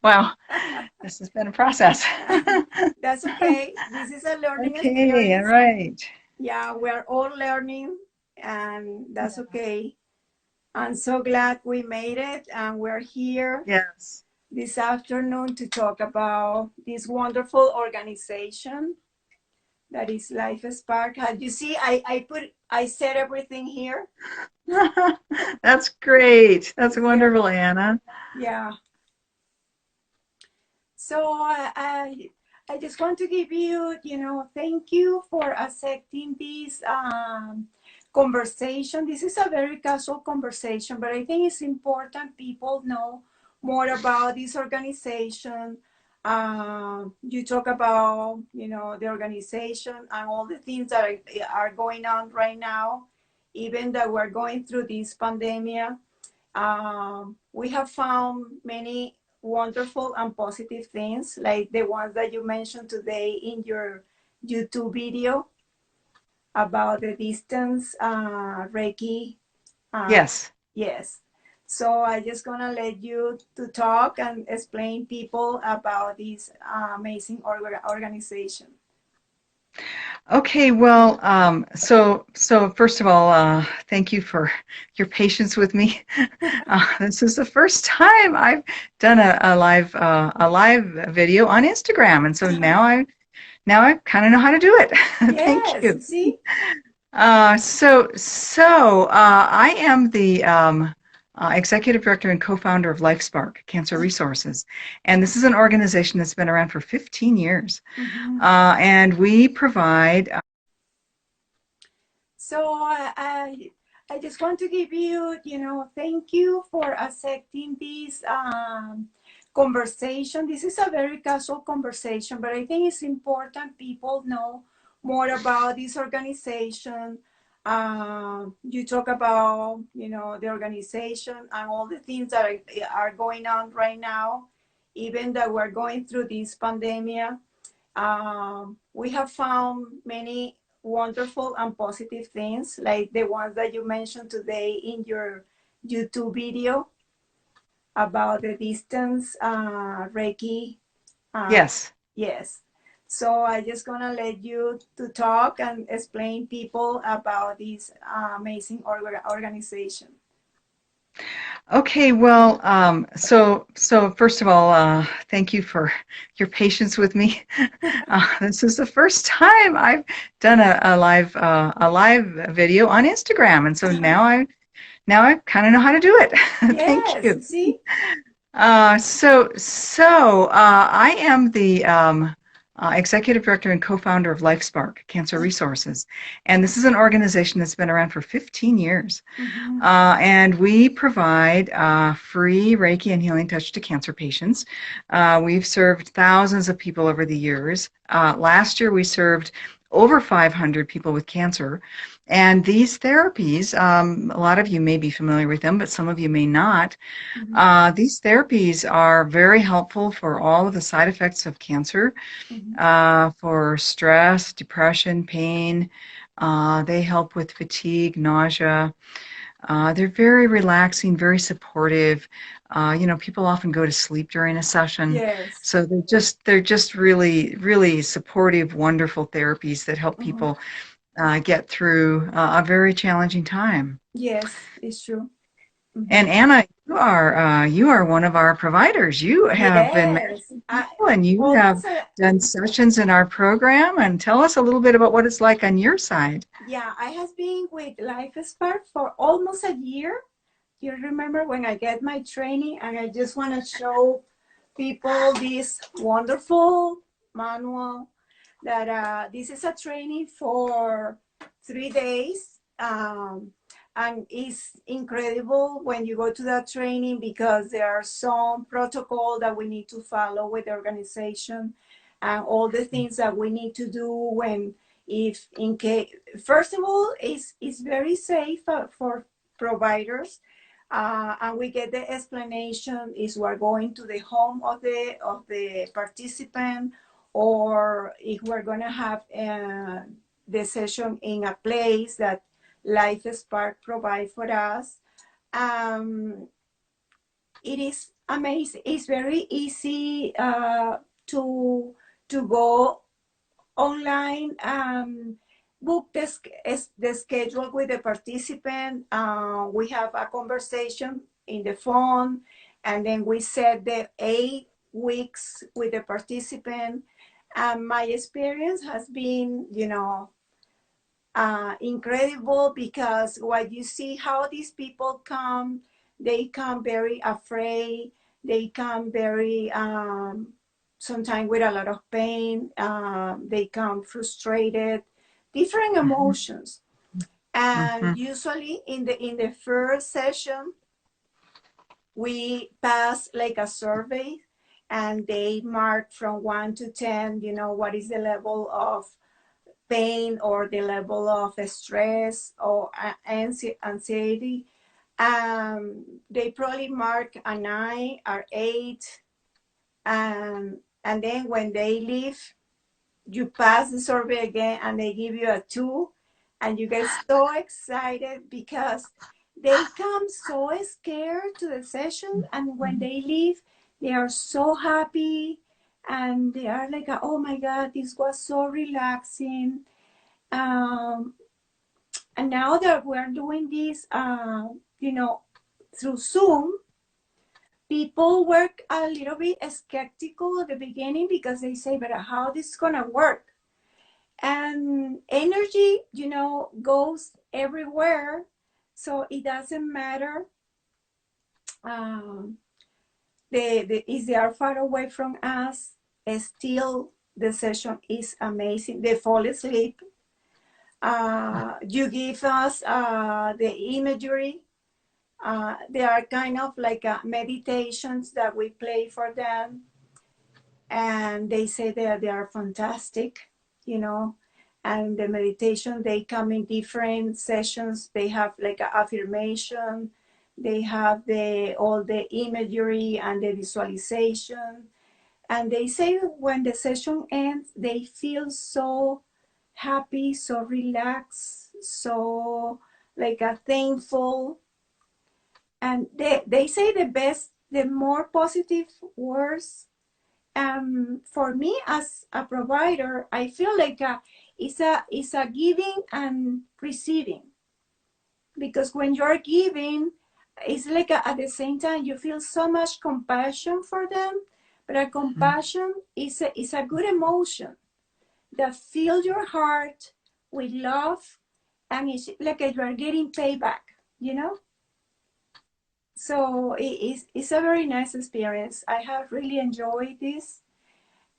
Wow, this has been a process. That's okay. This is a learning Okay, all experience. right. Yeah, we're all learning, and that's Yeah. okay. I'm so glad we made it, and we're here Yes. this afternoon to talk about this wonderful organization that is LifeSpark. As you see, I said everything here. That's great. That's Yeah, wonderful, Anna. yeah. So I just want to give you, thank you for accepting this conversation. This is a very casual conversation, but I think it's important people know more about this organization. You talk about, the organization and all the things that are going on right now, even that we're going through this pandemic. We have found many wonderful and positive things, like the ones that you mentioned today in your YouTube video about the distance Reiki. Uh, Yes. yes. So I just gonna let you to talk and explain people about this amazing organization. Okay, well, so first of all, thank you for your patience with me. This is the first time I've done a live video on Instagram, and so now I kind of know how to do it. Thank Yes. you. See. I am the executive director and co-founder of LifeSpark Cancer Resources, and this is an organization that's been around for 15 years, Mhm. and we provide. So I just want to give you, thank you for accepting this conversation. This is a very casual conversation, but I think it's important people know more about this organization. You talk about, the organization and all the things that are going on right now, even that we're going through this pandemic. We have found many wonderful and positive things, like the ones that you mentioned today in your YouTube video about the distance Reiki. Uh, Yes. yes. So I just gonna let you to talk and explain people about this amazing organization. Okay, well, so first of all, thank you for your patience with me. This is the first time I've done a live video on Instagram, and so now I kind of know how to do it. Thank Yes. you. See. I am the executive director and co-founder of LifeSpark Cancer Resources, and this is an organization that's been around for 15 years. Mhm. And we provide free Reiki and healing touch to cancer patients. We've served thousands of people over the years. Last year, we served over 500 people with cancer. And these therapies, a lot of you may be familiar with them, but some of you may not. Mhm. These therapies are very helpful for all of the side effects of cancer, Mhm. for stress, depression, pain. They help with fatigue, nausea. They're very relaxing, very supportive. People often go to sleep during a session, Yes. so they're just really, really supportive, wonderful therapies that help Mhm. people get through a very challenging time. Yes, it's true. And Mhm. Anna, you are one of our providers. You have been Yes, managing people, and you have done sessions in our program. And tell us a little bit about what it's like on your side. yeah, I have been with LifeSpark for almost a year. You remember when I get my training, and I just want to show people this wonderful manual that this is a training for 3 days. And it's incredible when you go to that training because there are some protocol that we need to follow with the organization and all the things that we need to do when if in case first of all it's very safe for providers, and we get the explanation is we're going to the home of the participant, or if we're going to have the session in a place that LifeSpark provide for us. um, it is amazing. It's very easy to go online, book the schedule with the participant. We have a conversation in the phone, and then we set the 8 weeks with the participant. My experience has been, incredible, because what you see how these people come, they come very afraid, they come very sometimes with a lot of pain, they come frustrated, different Mhm. emotions. And Mhm. usually in the first session we pass like a survey, and they mark from 1 to 10, what is the level of pain or the level of stress or anxiety. They probably mark a 9 or 8, and then when they leave, you pass the survey again, and they give you a 2, and you get so excited because they come so scared to the session, and when they leave, they are so happy, and they are like, oh my God, this was so relaxing. um, and now that we're doing this, through Zoom, people were a little bit skeptical at the beginning, because they say, but how this is gonna work? And energy, goes everywhere, so it doesn't matter. Um, if they are far away from us, still the session is amazing. They fall asleep. You give us the imagery. They are kind of like meditations that we play for them, and they say that they are fantastic, you know. And the meditation, they come in different sessions. They have like an affirmation. They have all the imagery and the visualization. And they say when the session ends, they feel so happy, so relaxed, so like a thankful. And they say the more positive words. For me as a provider, I feel like it's a giving and receiving, because when you're giving, it's like at the same time you feel so much compassion for them, but a compassion is a good emotion that fills your heart with love, and it's like you are getting payback. So it's a very nice experience. I have really enjoyed this.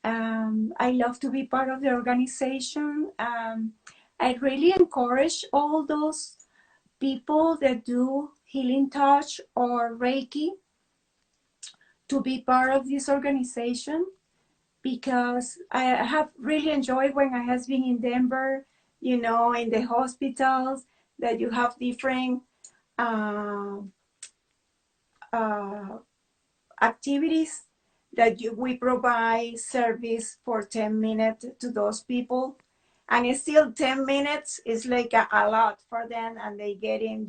I love to be part of the organization. I really encourage all those people that do healing touch or Reiki to be part of this organization, because I have really enjoyed when I have been in Denver, in the hospitals, that you have different uh, uh, activities that we provide service for 10 minutes to those people. And it's still 10 minutes is like a lot for them, and they get in,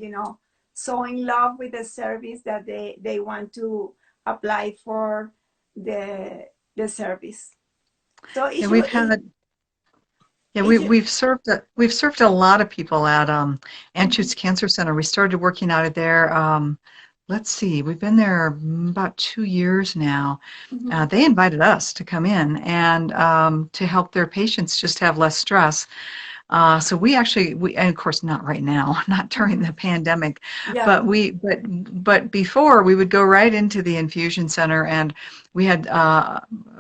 so in love with the service that they want to apply for the service. So Yeah, we've had yeah, it should, we've served a lot of people at mhm, Anschutz Cancer Center. We started working out of there. Let's see, we've been there about 2 years now. mhm, They invited us to come in and to help their patients just have less stress. So and of course not right now, not during mhm. the pandemic, Yeah, but before we would go right into the infusion center, and we had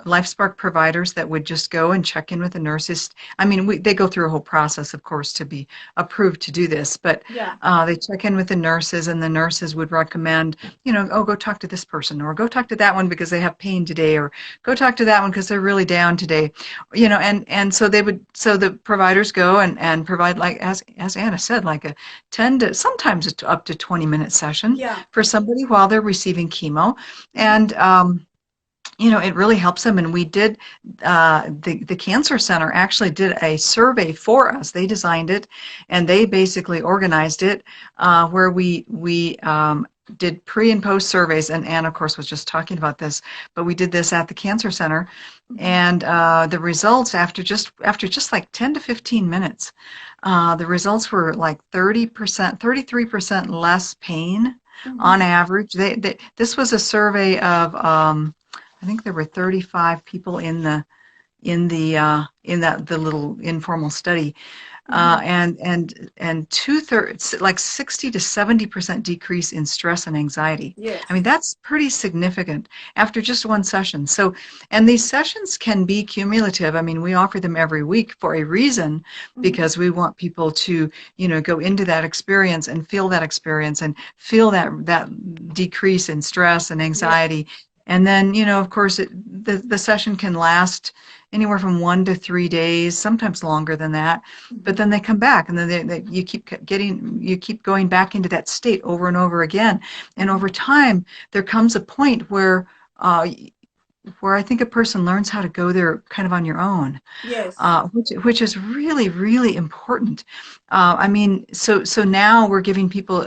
LifeSpark providers that would just go and check in with the nurses. I mean, they go through a whole process, of course, to be approved to do this, but yeah, they check in with the nurses, and the nurses would recommend, oh, go talk to this person, or go talk to that one because they have pain today, or go talk to that one because they're really down today, and so the providers go and provide, like as Anna said, like a 10 to sometimes up to 20-minute session yeah, for somebody while they're receiving chemo. mhm, And it really helps them. And we did, the Cancer Center actually did a survey for us. They designed it, and they basically organized it, where we did pre and post surveys, and Anne, of course, was just talking about this, but we did this at the Cancer Center, Mhm. and the results after just like 10 to 15 minutes, the results were like 30%, 33% less pain on Mhm. average. This was a survey of I think there were 35 people in that the little informal study, Mhm. and two-thirds, like 60 to 70% decrease in stress and anxiety. I mean, Yes. that's pretty significant after just one session. So, and these sessions can be cumulative. I mean, we offer them every week for a reason, Mhm. because we want people to, go into that experience and feel that decrease in stress and Yes. anxiety. And then, of course, the session can last anywhere from 1 to 3 days, sometimes longer than that. But Mhm. then they come back, and then you keep going back into that state over and over again. And Mhm. over time, there comes a point uh, where I think a person learns how to go there kind of on your own, Yes. which is really, really important. I mean, so now we're giving people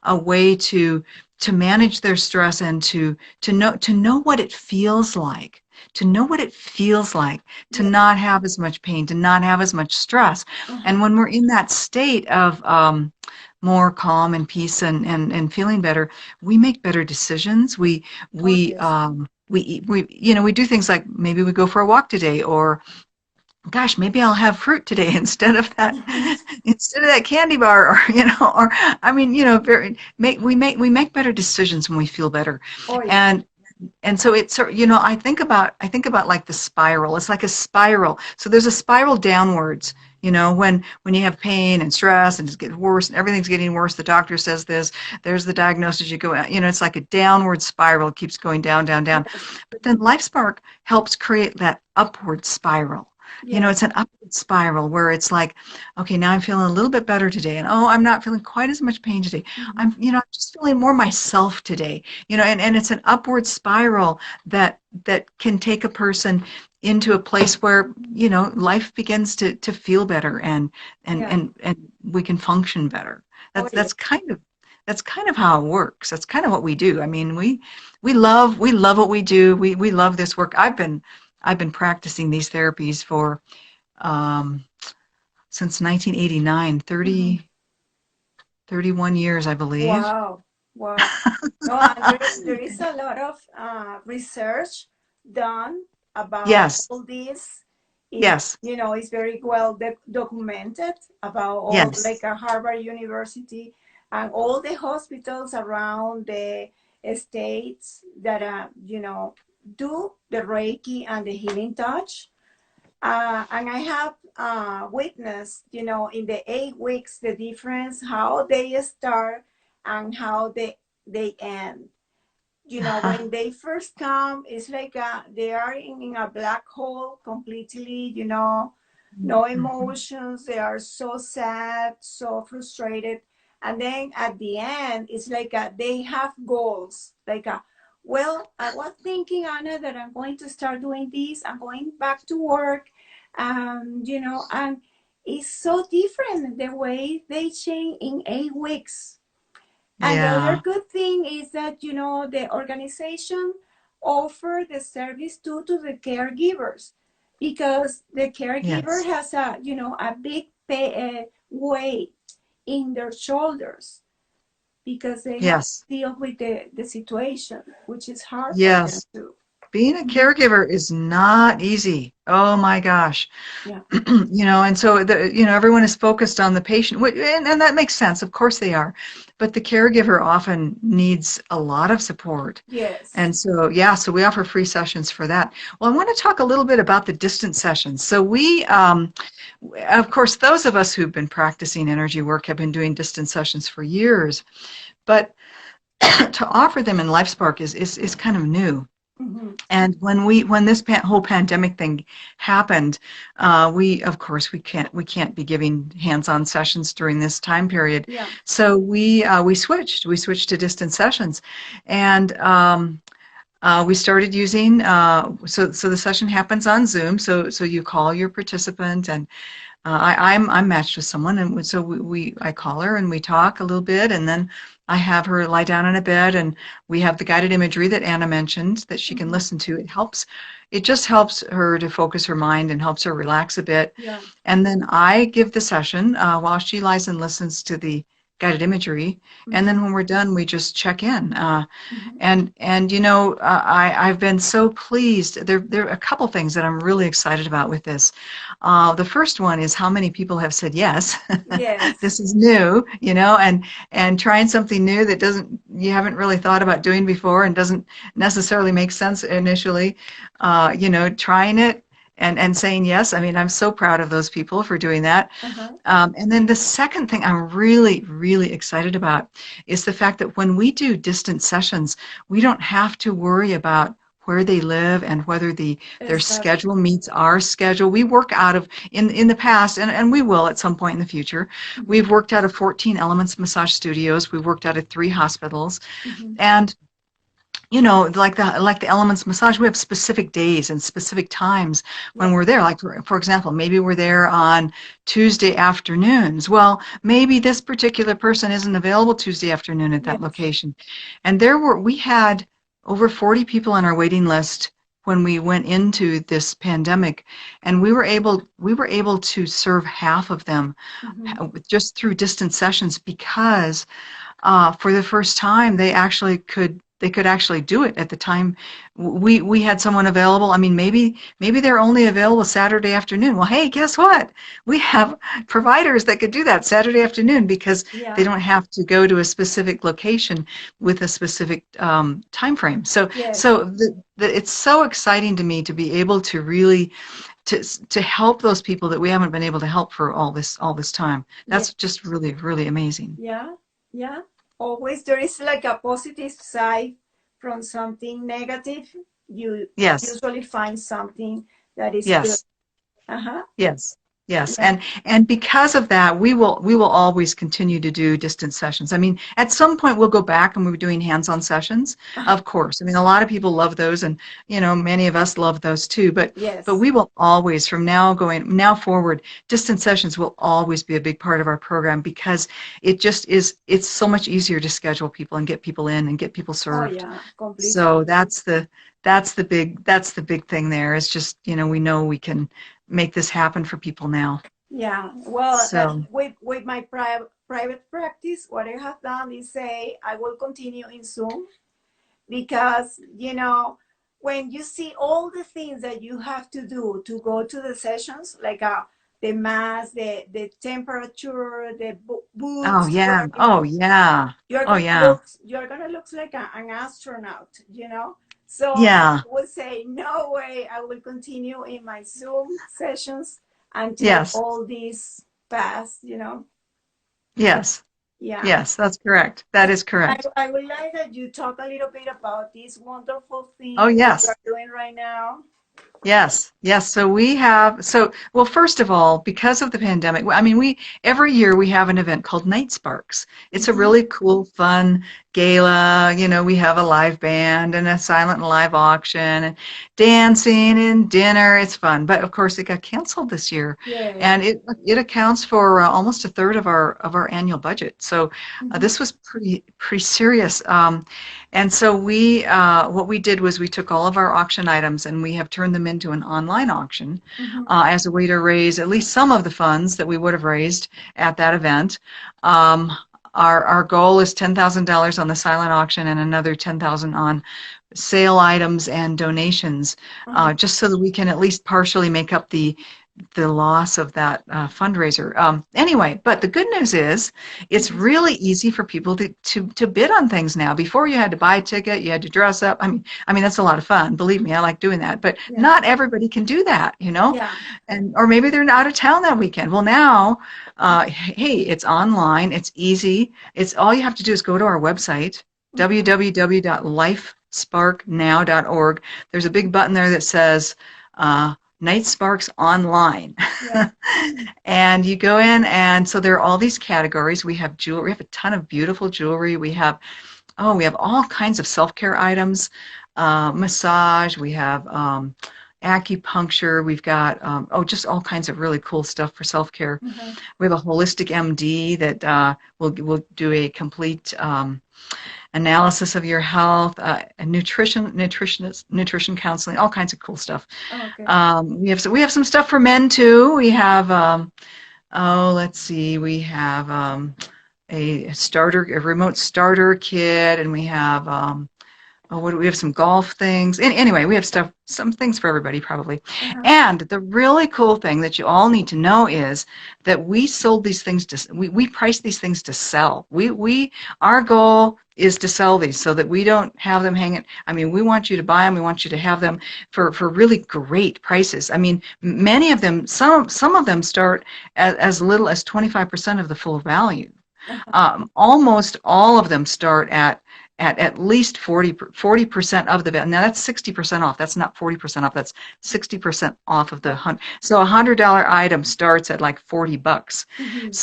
a way to manage their stress, and to know what it feels like, to Yes. not have as much pain, to not have as much stress. Uh-huh. And when we're in that state of more calm and peace, and feeling better, we make better decisions. We Oh, we yes. um, we do things like maybe we go for a walk today, or gosh, maybe I'll have fruit today Mhm. instead of that candy bar, or or I mean, we make better decisions when we feel better. Oh, yes. And so it's I think about like the spiral. It's like a spiral. So there's a spiral downwards. When you have pain and stress and it's getting worse and everything's getting worse, the doctor says this, there's the diagnosis, you go out, it's like a downward spiral, it keeps going down, down, down. Yes. But then LifeSpark helps create that upward spiral. Yes. It's an upward spiral where it's like, okay, now I'm feeling a little bit better today. And oh, I'm not feeling quite as much pain today. Mhm. I'm just feeling more myself today. And it's an upward spiral that can take a person into a place where, life begins to feel better, and Yeah. and and we can function better. Oh, That's yes. that's kind of that's kind of how it works. That's kind of what we do. I mean, we love what we do. We love this work. I've been practicing these therapies for um, since 1989, Mhm. 31 years, I believe. Wow. Wow. No, and there is a lot of research done about Yes, all this. Is yes, it's very well documented about all, yes, like, Harvard University and all the hospitals around the states that do the Reiki and the healing touch. And I have witnessed, in the 8 weeks, the difference, how they start and how they end. When they first come, it's like they are in a black hole completely, no Mhm. emotions. They are so sad, so frustrated. And then at the end, it's like they have goals. Like, well, I was thinking, Anna, that I'm going to start doing this. I'm going back to work. And it's so different the way they change in 8 weeks. And the other Yeah, good thing is that, the organization offer the service to the caregivers, because the caregiver yes, has a big weight in their shoulders, because they have yes, to deal with the situation, which is hard for them yes. to. Being a Mhm. caregiver is not easy. Oh my gosh. Yeah. And so everyone is focused on the patient, and that makes sense. Of course they are, but the caregiver often needs a lot of support. Yes. And so, yeah, so we offer free sessions for that. Well, I want to talk a little bit about the distance sessions. So of course, those of us who've been practicing energy work have been doing distance sessions for years, but to offer them in LifeSpark is kind of new. Hmm. And when this whole pandemic thing happened, we of course we can't be giving hands-on sessions during this time period. Yeah. So we switched to distance sessions, and we started using so the session happens on Zoom. So you call your participant, and I'm matched with someone, and so I call her and we talk a little bit, and then I have her lie down in a bed, and we have the guided imagery that Anna mentioned that she can Mhm. listen to. It just helps her to focus her mind and helps her relax a bit. Yeah. And then I give the session while she lies and listens to the guided imagery. And Mhm. then when we're done, we just check in. Mhm. And you know, I've been so pleased. There are a couple things that I'm really excited about with this. The first one is how many people have said yes. Yes. This is new, you know, and trying something new that doesn't you haven't really thought about doing before and doesn't necessarily make sense initially. You know, trying it and saying yes. I mean, I'm so proud of those people for doing that. Uh-huh. And then the second thing I'm really, really excited about is the fact that when we do distant sessions, we don't have to worry about where they live and whether their Exactly. schedule meets our schedule. We work out of in the past, and we will at some point in the future. Mhm. We've worked out of 14 Elements massage studios. We've worked out of 3 hospitals, Mhm. and you know, like the Elements massage, we have specific days and specific times when Yeah. we're there. Like for example, maybe we're there on Tuesday afternoons. Well, maybe this particular person isn't available Tuesday afternoon at that Yes. location. And we had over 40 people on our waiting list when we went into this pandemic, and we were able to serve half of them Mhm. just through distant sessions because for the first time they could actually do it at the time we had someone available. I mean, maybe they're only available Saturday afternoon. Well, hey, guess what? We have providers that could do that Saturday afternoon because they Yeah. don't have to go to a specific location with a specific time frame. Yes. It's so exciting to me to be able to really to help those people that we haven't been able to help for all this time. Yeah. That's just really, really amazing. Yeah. Yeah. Always there is like a positive side from something negative. You Yes, usually find something that is good. yes, Uh-huh. yes, yes. Yeah. And because of that, we will always continue to do distance sessions. I mean, at some point we'll go back and we're doing hands-on sessions, Uh-huh. of course. I mean, a lot of people love those, and you know, many of us love those too. But Yes. we will always, from now forward, distance sessions will always be a big part of our program because it just is. It's so much easier to schedule people and get people in and get people Oh served. yeah, completely. So that's the big thing there. It's just, you know, we know we can make this happen for people now. Yeah. Well, So, with my private practice, what I have done is say I will continue in Zoom because when you see all the things that you have to do to go to the sessions, like the mask, the temperature, the oh boots yeah. wearing, Oh yeah. you're Oh gonna yeah. look you're gonna look like an astronaut. So I Yeah. would say no way. I will continue in my Zoom sessions until Yes. all these pass. So Yes. yeah. Yes, that's correct. That is I, correct. I would like that you talk a little bit about this wonderful Oh thing that you yes. are doing right now. Yes, yes. Well, first of all, because of the pandemic, I mean, every year we have an event called Night Sparks. It's a Hmm. really cool, fun gala. You know, we have a live band and a silent live auction and dancing and dinner. It's fun. But of course, it got canceled this year, Yes. and it accounts for almost a third of our annual budget. So Hmm. this was pretty serious. And so what we did was we took all of our auction items and we have turned them into an online auction Hmm. as a way to raise at least some of the funds that we would have raised at that event. Um, our goal is $10,000 on the silent auction and another 10,000 on sale items and donations, Uh-huh. just so that we can at least partially make up the loss of that fundraiser. Anyway, but the good news is it's Hmm. really easy for people to bid on things now. Before you had to buy a ticket, you had to dress up. I mean that's a lot of fun. Believe me, I like doing that. But Yeah. not everybody can do that, you know. Yeah. And or maybe they're out of town that weekend. Well, now, hey, it's online. It's easy. It's all you have to do is go to our website Hmm. www.lifesparknow.org. There's a big button there that says Night Sparks Online. Yeah. And you go in, and so there are all these categories. We have jewelry. We have a ton of beautiful jewelry. We have all kinds of self-care items, massage. We have acupuncture. We've got just all kinds of really cool stuff for self-care. Uh-huh. We have a holistic MD that will do a complete analysis of your health, and nutrition counseling, all kinds of cool stuff. Okay. We have some stuff for men too. We have let's see, we have a remote starter kit, and we have what do we have, some golf things. Anyway, we have some things for everybody probably. Uh-huh. And the really cool thing that you all need to know is that we price these things to sell. Our goal is to sell these so that we don't have them hanging. I mean, we want you to buy them. We want you to have them for really great prices. I mean, many of them, some of them start as little as 25% of the full value. Uh-huh. Almost all of them start at least 40% of the value. Now that's 60% off. That's not 40% off. That's 60% off of the hunt. So $100 item starts at like $40. Mhm.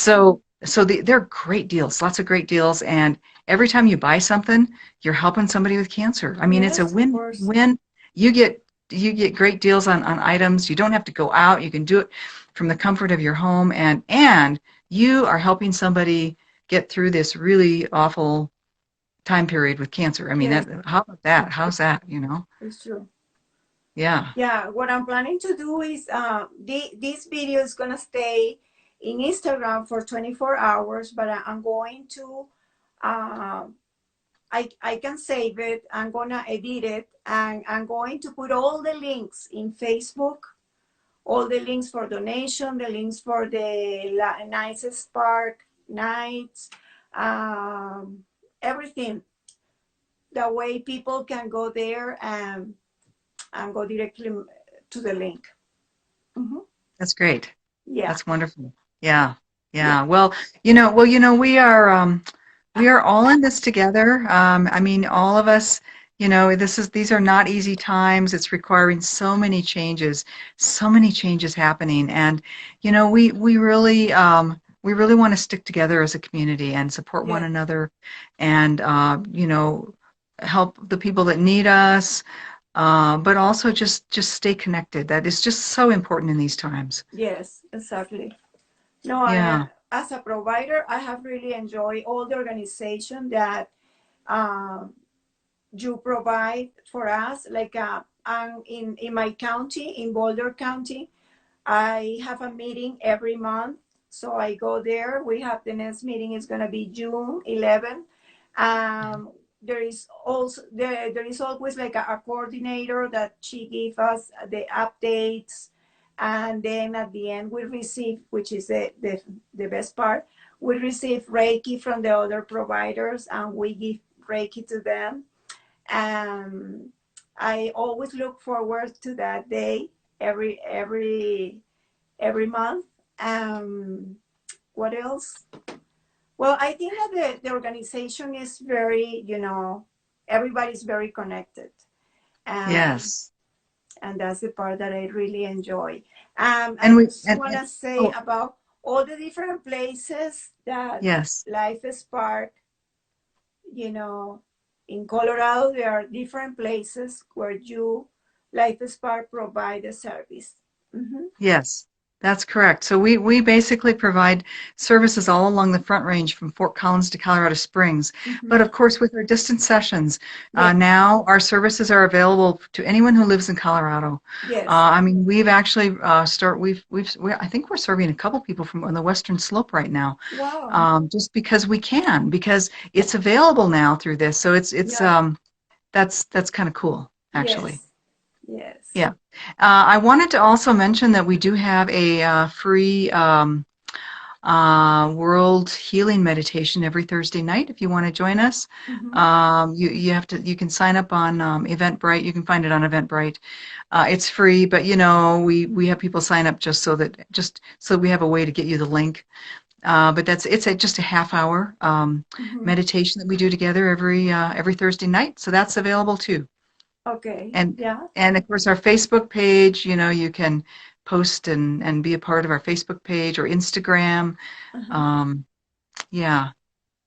So they're great deals, lots of great deals. And every time you buy something, you're helping somebody with cancer. I mean, it's a Yes, of course. win-win. You get great deals on items. You don't have to go out. You can do it from the comfort of your home, and you are helping somebody get through this really awful time period with cancer. I mean, Yes, how about that? How's that, you know? it's true. Yeah. Yeah, what I'm planning to do is this video is gonna stay in Instagram for 24 hours, but I'm going to uh, I can save it. I'm gonna edit it, and I'm going to put all the links in Facebook, all the links for donation, the links for the nicest park nights, um, everything. That way people can go there and go directly to the link. Mhm. That's great. Yeah, That's wonderful. Yeah. yeah, Yeah. Well, we are all in this together. I mean, all of us, these are not easy times. It's requiring so many changes happening. And, we really want to stick together as a community and support one yeah, another and, help the people that need us, but also just stay connected. That is just so important in these times. yes, exactly. No, Yeah. as a provider, I have really enjoyed all the organization that um, you provide for us. Like in my county, in Boulder County, I have a meeting every month. So I go there. We have the next meeting is going to be June 11. There is always like a coordinator that she gives us the updates, and then at the end we receive, which is the best part, we receive Reiki from the other providers, and we give Reiki to them. um, I always look forward to that day every month. Um, what else? Well, I think that the organization is very, everybody's very connected. Yes. And that's the part that I really enjoy. I And we just want to say oh, about all the different places that yes. LifeSpark, you know, in Colorado, there are different places where LifeSpark, provide the service. Mm-hmm. Yes. That's correct. So we basically provide services all along the Front Range from Fort Collins to Colorado Springs. Mm-hmm. But of course, with our distance sessions, Yes, now our services are available to anyone who lives in Colorado. yes, I mean, we've actually I think we're serving a couple people from on the Western Slope right now, wow, just because we can, because it's available now through this. So it's yeah, that's kind of cool, actually. yes, yes, Yeah. I wanted to also mention that we do have a free world healing meditation every Thursday night if you want to join us. mm-hmm. You can sign up on Eventbrite. You can find it on Eventbrite. It's free, but we have people sign up just so we have a way to get you the link. But just a half hour Mm-hmm. meditation that we do together every Thursday night. So that's available too. Okay, And yeah, and of course our Facebook page, you can post and be a part of our Facebook page or Instagram. uh-huh. Um, yeah,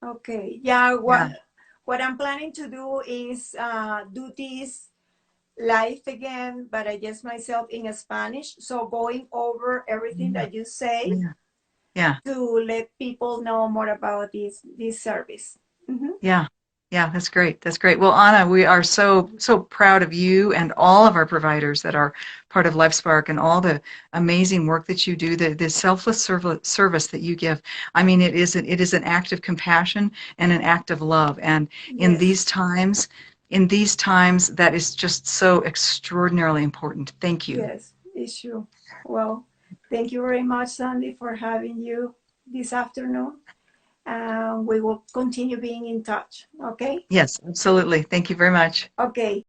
Okay, yeah. yeah, What I'm planning to do is do this live again, but I just myself in Spanish. So going over everything Yeah. that you say Yeah. Yeah. to let people know more about this service. Mhm. Yeah. Yeah, that's great. That's great. Well, Anna, we are so proud of you and all of our providers that are part of LifeSpark and all the amazing work that you do, the selfless service that you give. I mean, it is an act of compassion and an act of love. And in Yes, in these times, that is just so extraordinarily important. Thank you. yes, it's true. Well, thank you very much, Sandy, for having you this afternoon. We will continue being in touch. Okay. Yes, absolutely. Thank you very much. Okay.